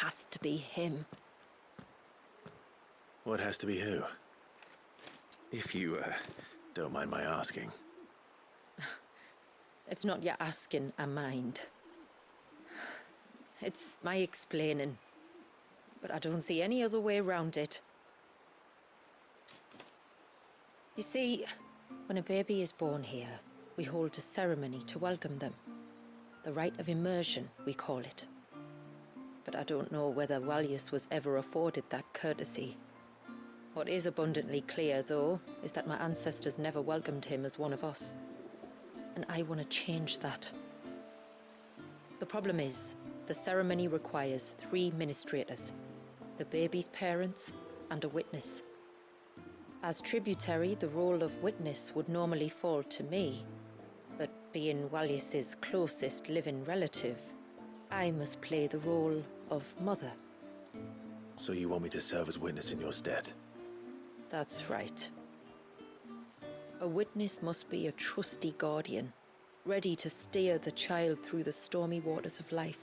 has to be him. What has to be who? If you, don't mind my asking. It's not your asking, I mind. It's my explaining. But I don't see any other way around it. You see, when a baby is born here, we hold a ceremony to welcome them. The rite of immersion, we call it. But I don't know whether Walyus was ever afforded that courtesy. What is abundantly clear, though, is that my ancestors never welcomed him as one of us. And I want to change that. The problem is, the ceremony requires 3 ministrators. The baby's parents and a witness. As tributary, the role of witness would normally fall to me. But being Walyus's closest living relative, I must play the role of mother. So you want me to serve as witness in your stead? That's right. A witness must be a trusty guardian, ready to steer the child through the stormy waters of life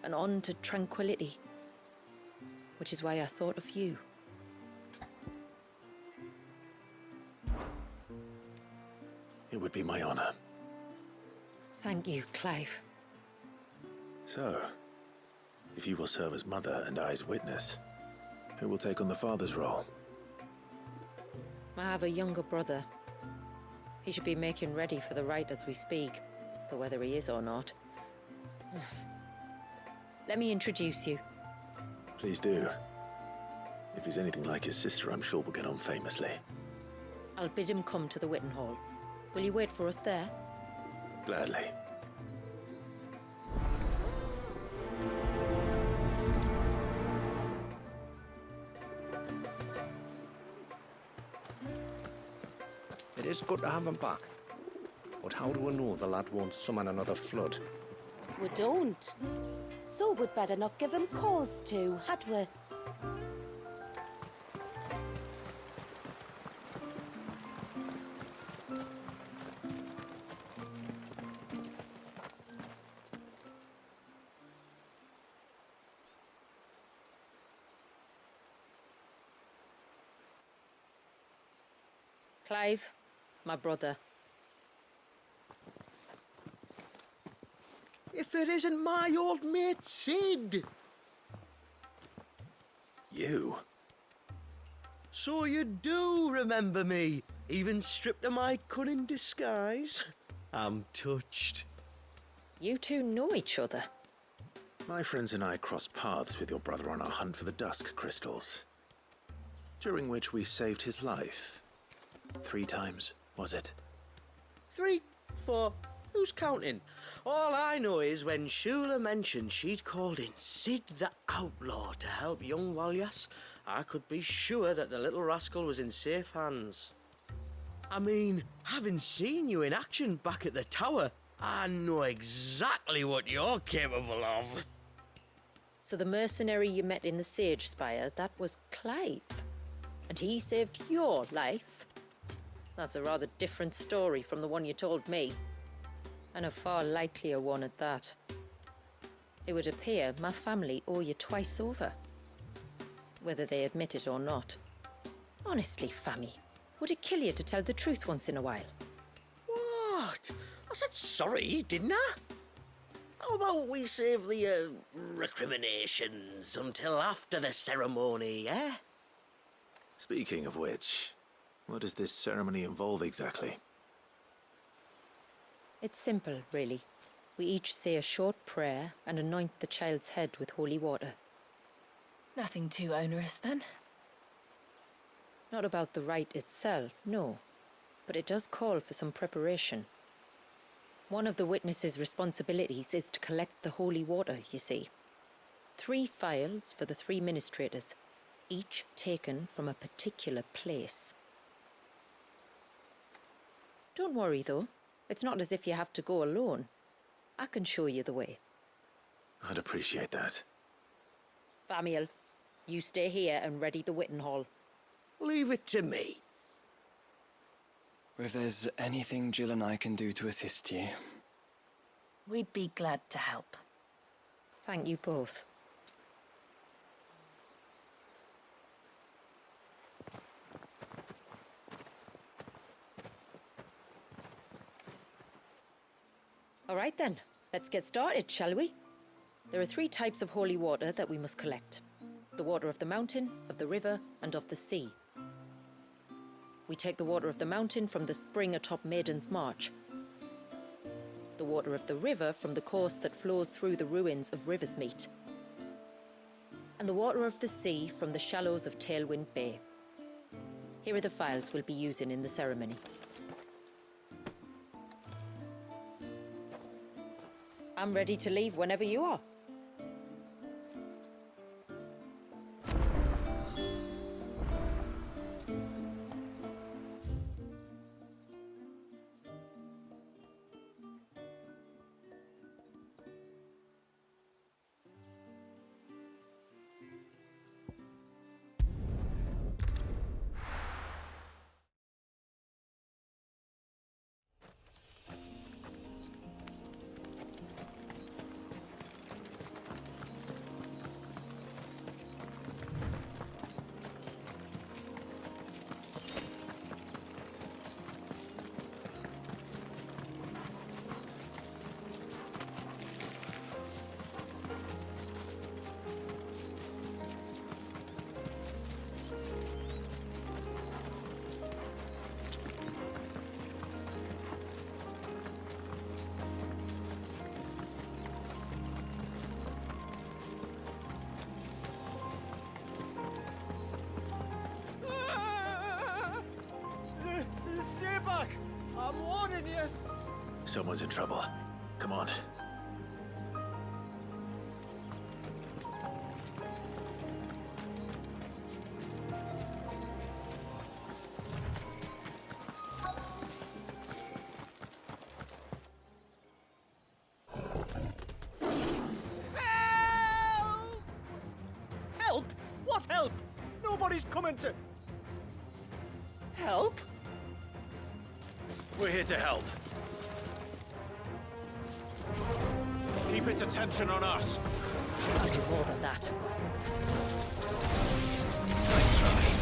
and on to tranquility. Which is why I thought of you. It would be my honor. Thank you, Clive. So, if you will serve as mother and I as witness, who will take on the father's role? I have a younger brother. He should be making ready for the rite as we speak, though whether he is or not. Let me introduce you. Please do. If he's anything like his sister, I'm sure we'll get on famously. I'll bid him come to the Witten Hall. Will you wait for us there? Gladly. It is good to have him back. But how do we know the lad won't summon another flood? We don't. So we'd better not give him cause to, had we? Clive, my brother. If it isn't my old mate Sid! You? So you do remember me, even stripped of my cunning disguise? I'm touched. You two know each other. My friends and I crossed paths with your brother on our hunt for the dusk crystals, during which we saved his life. 3 times, was it? 3, 4, who's counting? All I know is when Shula mentioned she'd called in Sid the Outlaw to help young Walyas, I could be sure that the little rascal was in safe hands. I mean, having seen you in action back at the tower, I know exactly what you're capable of. So the mercenary you met in the Sage Spire, that was Clive. And he saved your life? That's a rather different story from the one you told me. And a far likelier one at that. It would appear my family owe you twice over. Whether they admit it or not. Honestly, Fammy, would it kill you to tell the truth once in a while? What? I said sorry, didn't I? How about we save the, recriminations until after the ceremony, eh? Speaking of which, what does this ceremony involve exactly? It's simple, really. We each say a short prayer and anoint the child's head with holy water. Nothing too onerous, then? Not about the rite itself, no. But it does call for some preparation. One of the witness's responsibilities is to collect the holy water, you see. 3 phials for the 3 ministrators, each taken from a particular place. Don't worry, though. It's not as if you have to go alone. I can show you the way. I'd appreciate that. Famiel, you stay here and ready the Witten Hall. Leave it to me. If there's anything Jill and I can do to assist you. We'd be glad to help. Thank you both. All right then, let's get started, shall we? There are 3 types of holy water that we must collect. The water of the mountain, of the river, and of the sea. We take the water of the mountain from the spring atop Maiden's March. The water of the river from the course that flows through the ruins of Riversmeet. And the water of the sea from the shallows of Tailwind Bay. Here are the files we'll be using in the ceremony. I'm ready to leave whenever you are. Stay back! I'm warning you! Someone's in trouble. Come on. Help! Help? What help? Nobody's coming to... Help? We're here to help. Keep its attention on us. I'll do more than that. Nice try.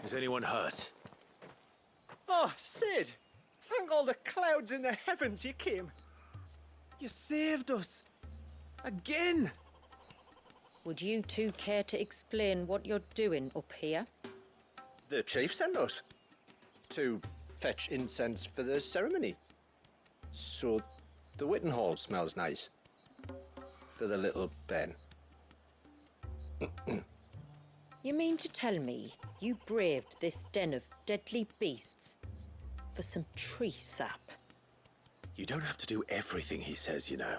Is anyone hurt? Oh, Sid! Thank all the clouds in the heavens you came. You saved us! Again! Would you two care to explain what you're doing up here? The chief sent us to fetch incense for the ceremony. So the Witten Hall smells nice. For the little Ben. You mean to tell me you braved this den of deadly beasts for some tree sap? You don't have to do everything he says, you know.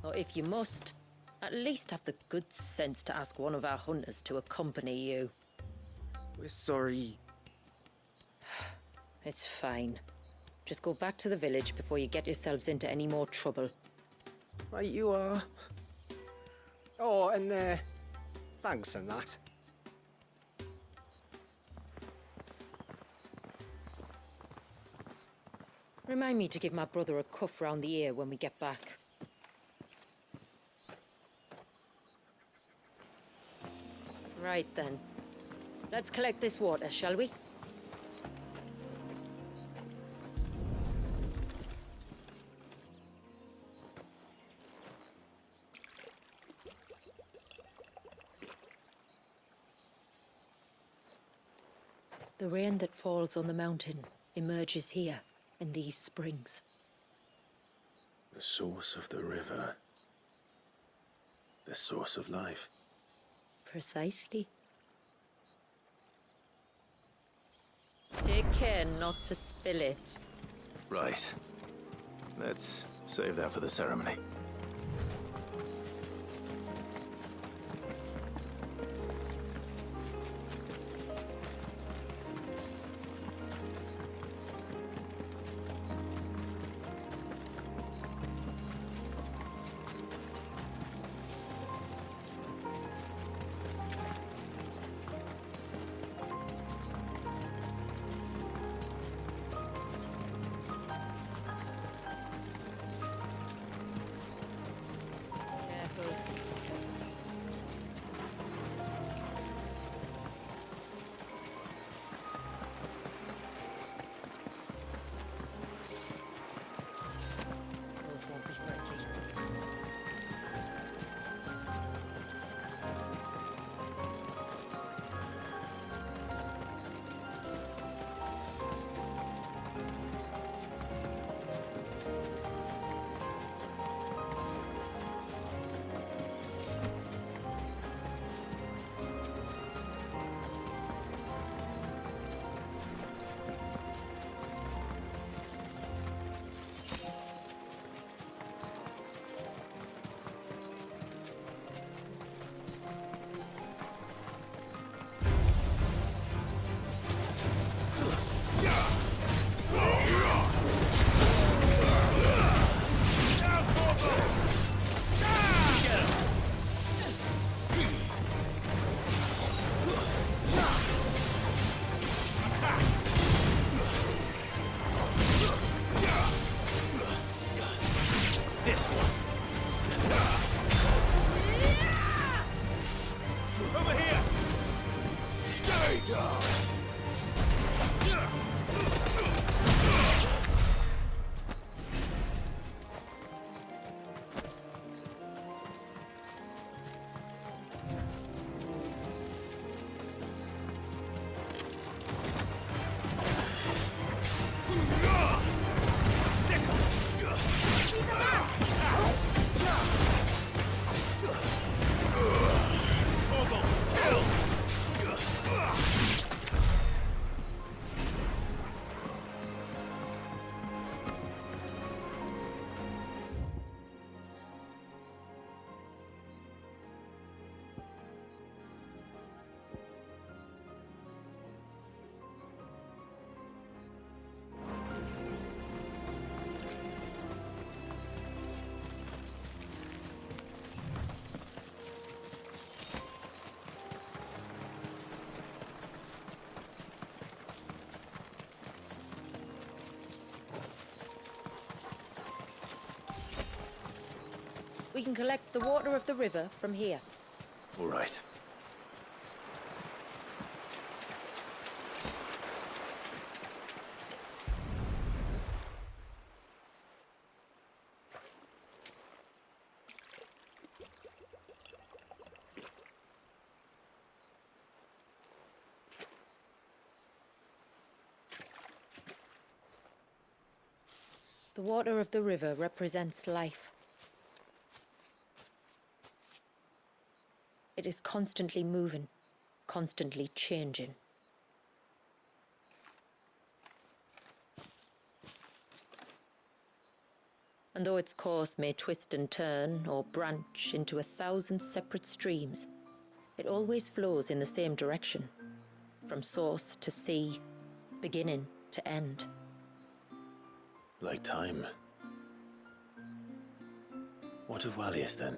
Or if you must, at least have the good sense to ask one of our hunters to accompany you. We're sorry. It's fine. Just go back to the village before you get yourselves into any more trouble. Right you are. Oh, and thanks and that. Remind me to give my brother a cuff round the ear when we get back. Right then. Let's collect this water, shall we? The rain that falls on the mountain emerges here, in these springs. The source of the river. The source of life. Precisely. Take care not to spill it. Right. Let's save that for the ceremony. We can collect the water of the river from here. All right. The water of the river represents life. It is constantly moving, constantly changing. And though its course may twist and turn or branch into 1,000 separate streams, it always flows in the same direction, from source to sea, beginning to end. Like time. What of Wallius then?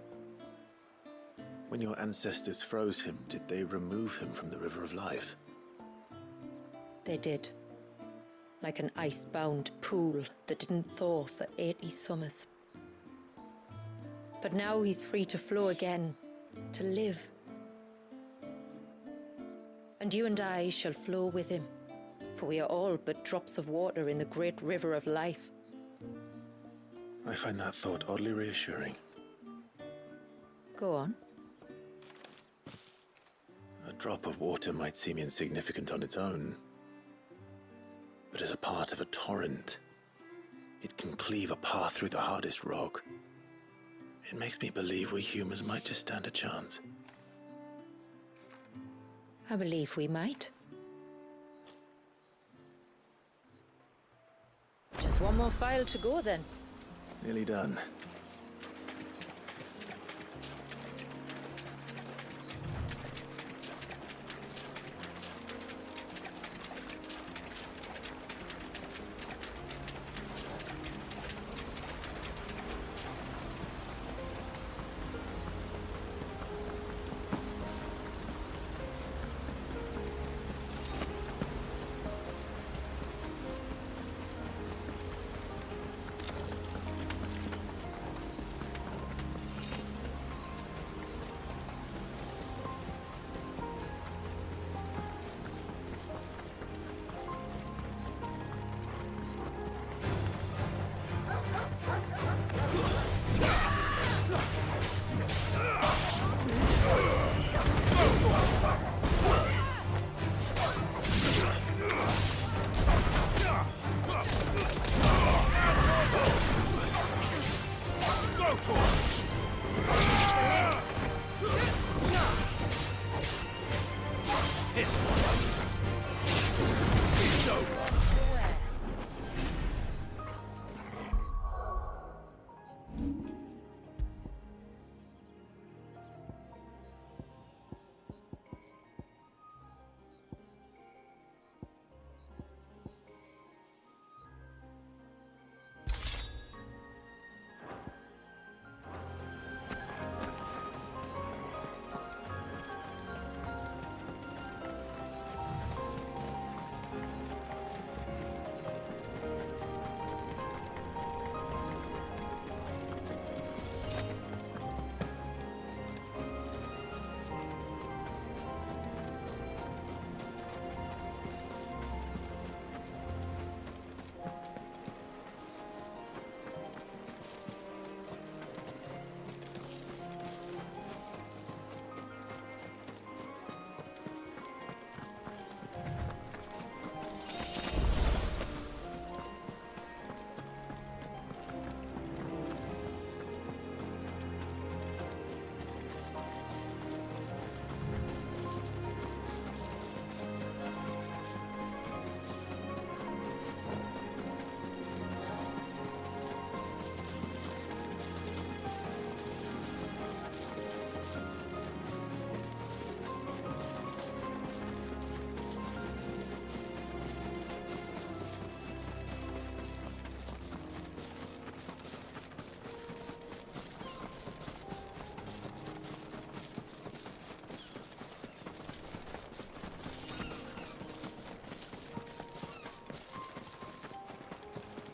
When your ancestors froze him, did they remove him from the River of Life? They did. Like an ice-bound pool that didn't thaw for 80 summers. But now he's free to flow again, to live. And you and I shall flow with him, for we are all but drops of water in the great river of life. I find that thought oddly reassuring. Go on. A drop of water might seem insignificant on its own, but as a part of a torrent, it can cleave a path through the hardest rock. It makes me believe we humans might just stand a chance. I believe we might. Just one more file to go then. Nearly done.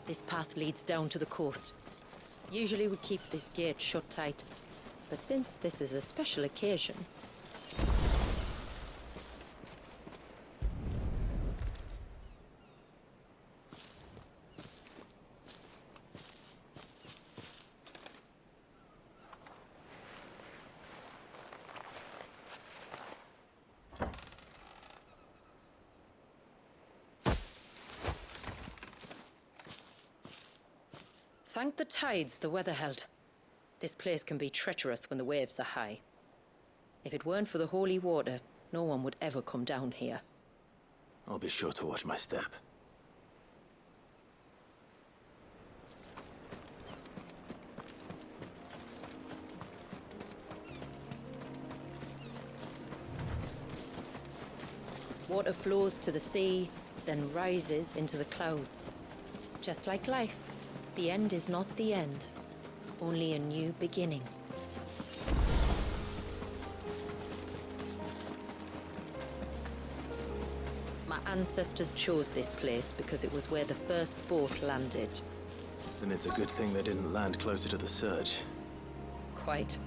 This path leads down to the coast. Usually we keep this gate shut tight, but since this is a special occasion... Thank the tides the weather held. This place can be treacherous when the waves are high. If it weren't for the holy water, no one would ever come down here. I'll be sure to watch my step. Water flows to the sea, then rises into the clouds. Just like life, the end is not the end, only a new beginning. My ancestors chose this place because it was where the first boat landed. Then it's a good thing they didn't land closer to the surge. Quite.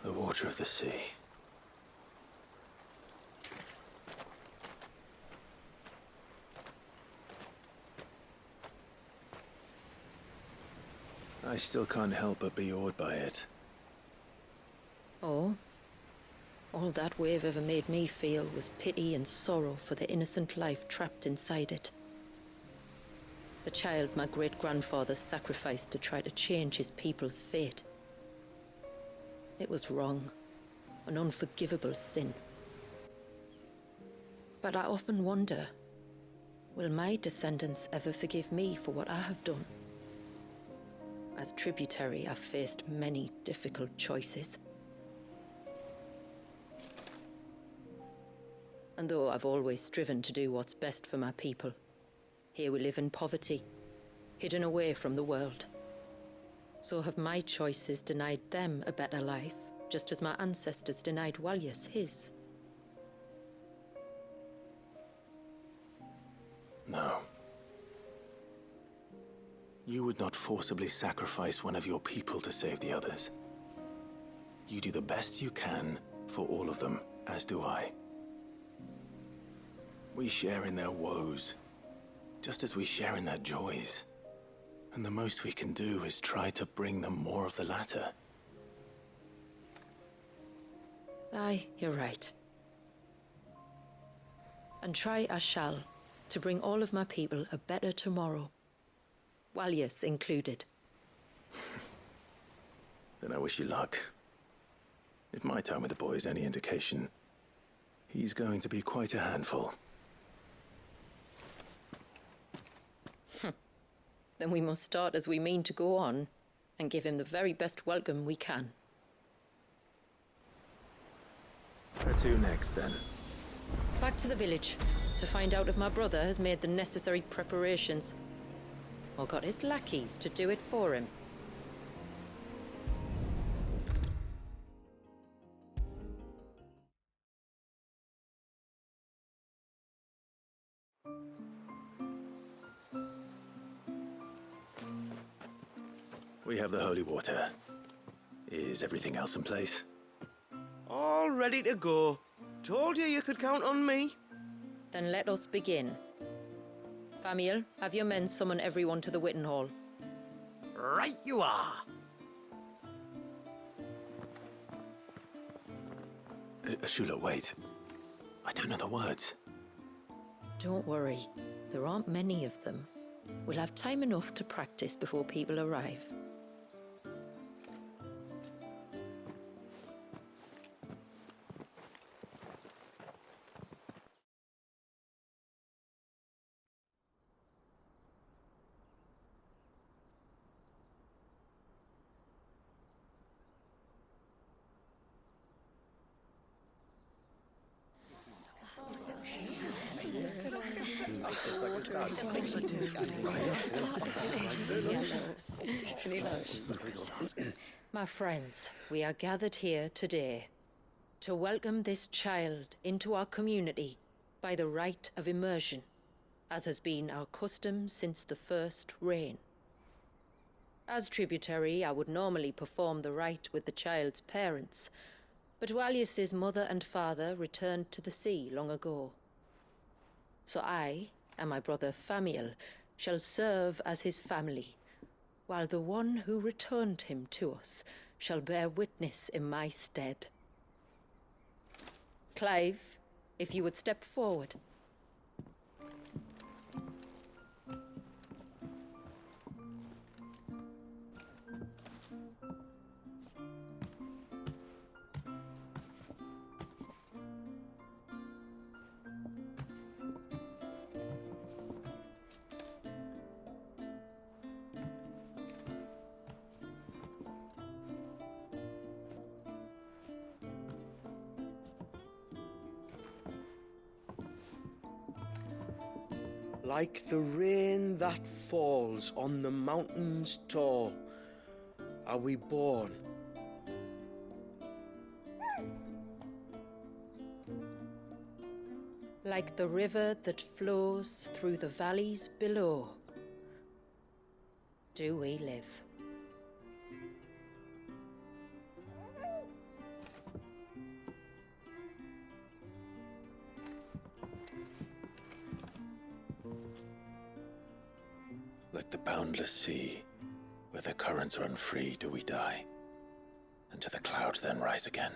The water of the sea. I still can't help but be awed by it. Oh? All that wave ever made me feel was pity and sorrow for the innocent life trapped inside it. The child my great-grandfather sacrificed to try to change his people's fate. It was wrong, an unforgivable sin. But I often wonder, will my descendants ever forgive me for what I have done? As tributary, I've faced many difficult choices. And though I've always striven to do what's best for my people, here we live in poverty, hidden away from the world. So have my choices denied them a better life, just as my ancestors denied Walyas his? No. You would not forcibly sacrifice one of your people to save the others. You do the best you can for all of them, as do I. We share in their woes, just as we share in their joys. And the most we can do is try to bring them more of the latter. Aye, you're right. And try I shall, to bring all of my people a better tomorrow. Walyas included. Then I wish you luck. If my time with the boy is any indication, he's going to be quite a handful. Then we must start as we mean to go on, and give him the very best welcome we can. Where to next, then? Back to the village, to find out if my brother has made the necessary preparations, or got his lackeys to do it for him. We have the holy water. Is everything else in place? All ready to go. Told you could count on me. Then let us begin. Famiel, have your men summon everyone to the Witten Hall. Right you are. Shula, wait. I don't know the words. Don't worry, there aren't many of them. We'll have time enough to practice before people arrive. My friends, we are gathered here today to welcome this child into our community by the rite of immersion, as has been our custom since the first reign. As tributary, I would normally perform the rite with the child's parents, but Walius's mother and father returned to the sea long ago. So I, and my brother Famiel, shall serve as his family, while the one who returned him to us shall bear witness in my stead. Clive, if you would step forward. Like the rain that falls on the mountains tall, are we born. Like the river that flows through the valleys below, do we live. Like the boundless sea, where the currents run free, do we die, and to the clouds then rise again.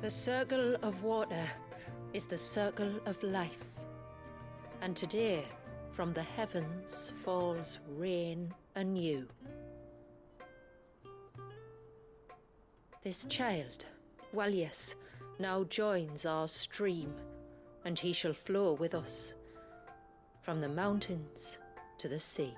The circle of water is the circle of life, and today from the heavens falls rain anew. This child, Walius, now joins our stream, and he shall flow with us from the mountains to the sea.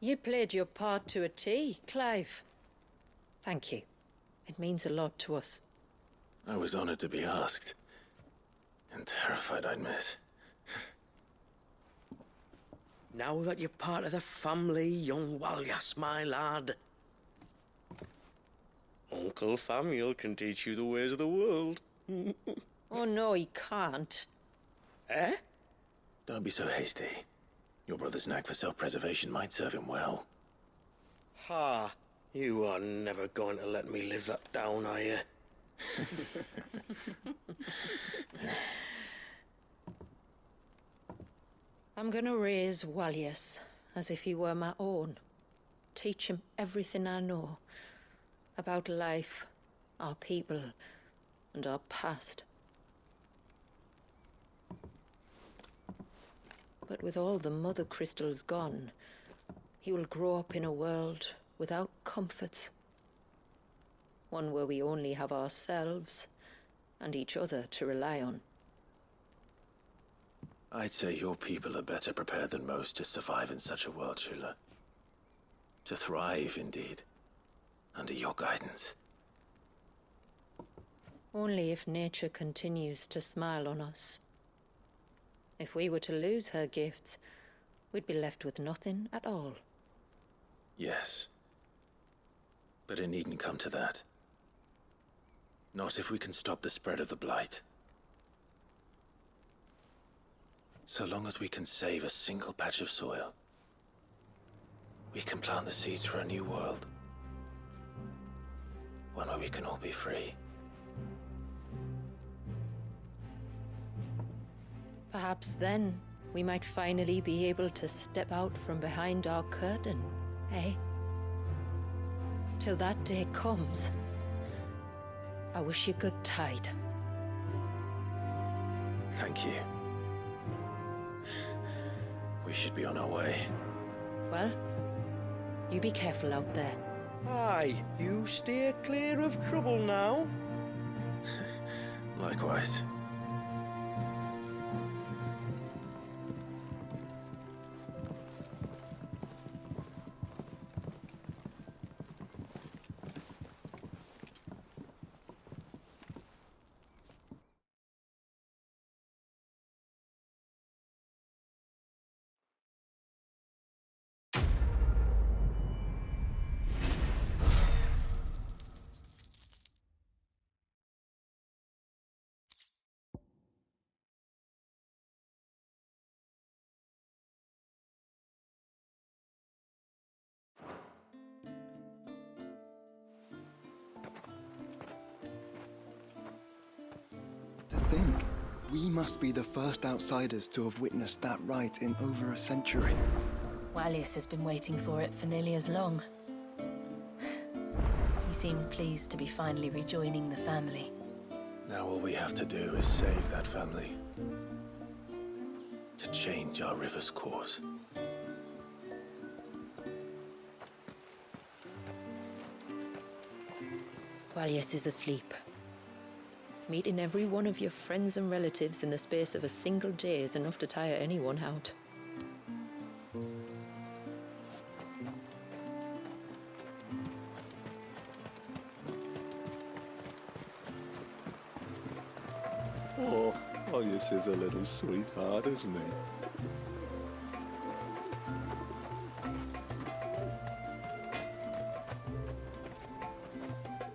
You played your part to a T, Clive. Thank you. It means a lot to us. I was honored to be asked, and terrified I'd miss. Now that you're part of the family, young Walyas, my lad. Uncle Famiel can teach you the ways of the world. Oh no, he can't. Eh? Don't be so hasty. Your brother's knack for self-preservation might serve him well. Ha! You are never going to let me live that down, are you? I'm gonna raise Walius as if he were my own. Teach him everything I know about life, our people, and our past. But with all the mother crystals gone, he will grow up in a world without comforts. One where we only have ourselves and each other to rely on. I'd say your people are better prepared than most to survive in such a world, Shula. To thrive, indeed, under your guidance. Only if nature continues to smile on us. If we were to lose her gifts, we'd be left with nothing at all. Yes. But it needn't come to that. Not if we can stop the spread of the blight. So long as we can save a single patch of soil, we can plant the seeds for a new world. One where we can all be free. Perhaps then we might finally be able to step out from behind our curtain, eh? till that day comes, I wish you good tide. Thank you. We should be on our way. Well, you be careful out there. Aye, you steer clear of trouble now. Likewise. To think, we must be the first outsiders to have witnessed that rite in over a century. Wallius has been waiting for it for nearly as long. He seemed pleased to be finally rejoining the family. Now all we have to do is save that family. To change our river's course. Wallius is asleep. Meeting every one of your friends and relatives in the space of a single day is enough to tire anyone out. Oh, Wallius is a little sweetheart, isn't he?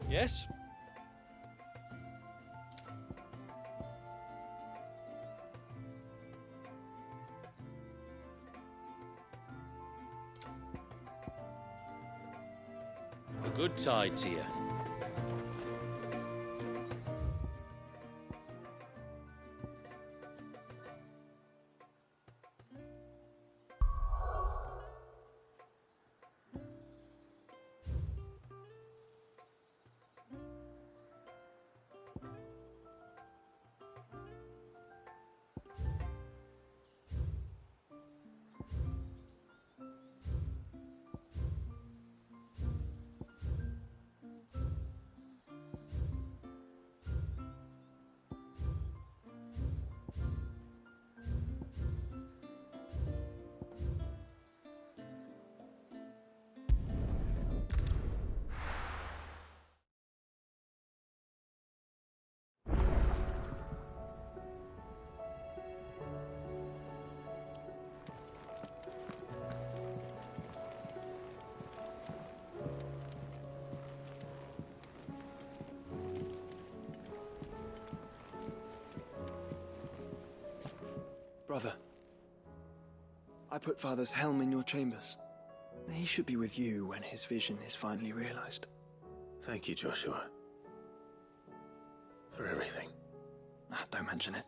Yes? A good tide to you. Brother, I put Father's helm in your chambers. He should be with you when his vision is finally realized. Thank you, Joshua. For everything. Don't mention it.